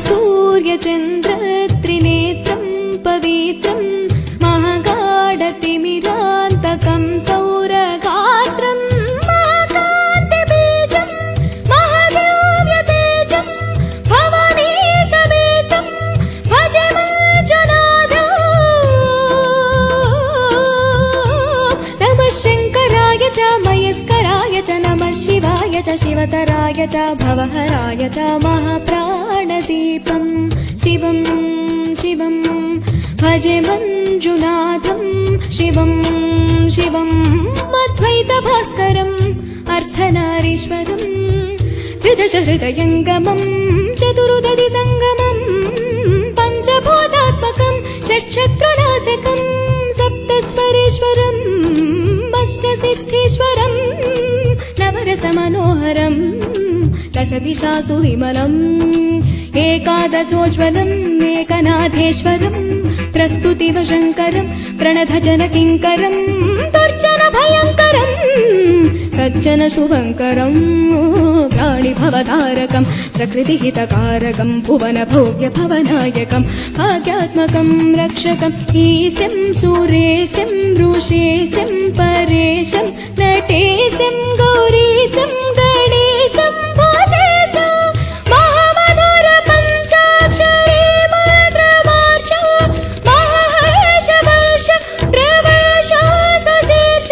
सूर्यचन्द्रत्रिनेत्रं पवित्रं महागाढतिमिरान्तकं सौरगात्रं महाकान्तिबीजं महादिव्यतेजं भवानी समेतं भजे मंजुनाथं। नमः शङ्कराय च मयस्कराय च नमः शिवाय च शिवतराय च भवहराय च महाप्राणदीपं शिवं शिवं भजे मंजुनाथं। शिवं शिवं अद्वैतभास्करम् अर्धनारीश्वरं त्रिदश हृदयङ्गमं चतुर्दधिसङ्गमं पञ्चभूतात्मकं षट्शत्रुनाशकं सप्तस्वरेश्वरम् अष्टसिद्धीश्वरं नवरसमनोहरं दशदिशासु विमलम् एकादशोज्ज्वलम् एकनाथेश्वरं प्रस्तुतिवशङ्करं प्रणभजनकिङ्करं दुर्जनभयङ्करं सज्जनशुभङ्करं प्राणिभवतारकं प्रकृतिहितकारकं भुवनभोग्यभवनायकं भाग्यात्मकं रक्षकं ईशं सुरेशं ऋषेशं परेशं नटेशं गौरीशं गणेशं भूतेशं महामधुर पञ्चाक्षरी मन्त्रमार्च महाहर्षवर्ष प्रवेश सशीर्ष।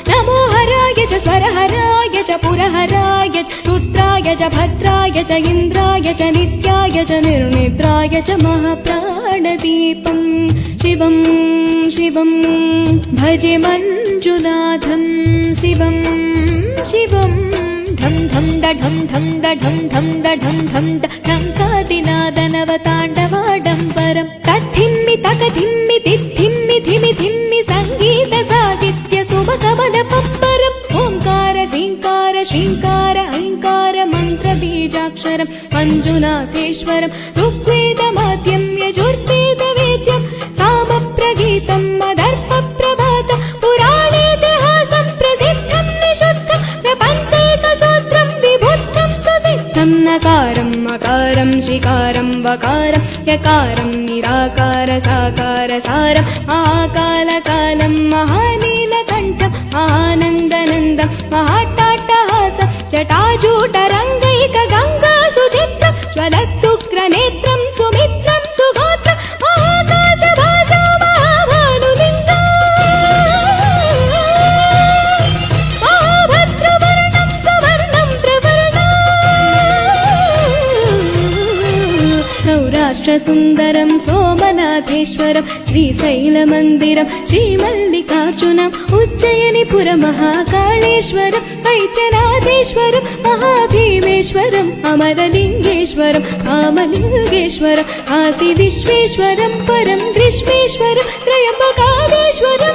नमो हराय च स्वरहराय च पुरहराय च रुद्राय च भद्राय च इन्द्राय च नित्याय च निर्निद्राय च महाप्राणदीपं शिवं शिवं भजे मंजुनाथं। शिवं शिवं धं धं डढं धं डढं धं डढं धं ढङ्कादिनादनवताण्डवाडम्बरं तद्धिम्मि तकधिम्मि तिद्धिम्मि धिमि धिम्मि सङ्गीत साहित्य सुमकमलपम्बरम् ओङ्कार धिङ्कार श्रीङ्कार ऐङ्कार मन्त्रबीजाक्षरं मञ्जुनाथेश्वरं ऋग्वेदमाद्यं यजुर्वेदवेद्यं सामप्रगीतं मदर्पप्रभातं पुराणेतिहासं प्रसिद्धं निशुद्धं प्रपञ्चैकसूत्रं विबुद्धं सुसिद्धं नकारं मकारं शिकारं वकारं यकारं निराकार साकार सारं महाकालकालं महानीलकण्ठं महानन्दनन्दं महाट्टाट्टहासं जटाजूटरङ्गैक गङ्गा सुचित्रं ज्वलत्युग्रनेत्रं सुमित्रं सुगोत्रं महाकाशभासं महाभानुलिङ्गं महाभद्रवर्णं सुवर्णं प्रवर्णं सौराष्ट्रसुन्दरं सोमनाथेश्वरं श्रीशैलमन्दिरं श्रीमल्लिकार्जुनम् उज्जयिनीपुरमहाकाळेश्वरं वैद्यनाथेश्वरं महाभीमेश्वरम् अमरलिङ्गेश्वरं कामलिङ्गेश्वरं काशीविश्वेश्वरं परं ग्रीष्मेश्वरं त्र्यम्बकाधीश्वरं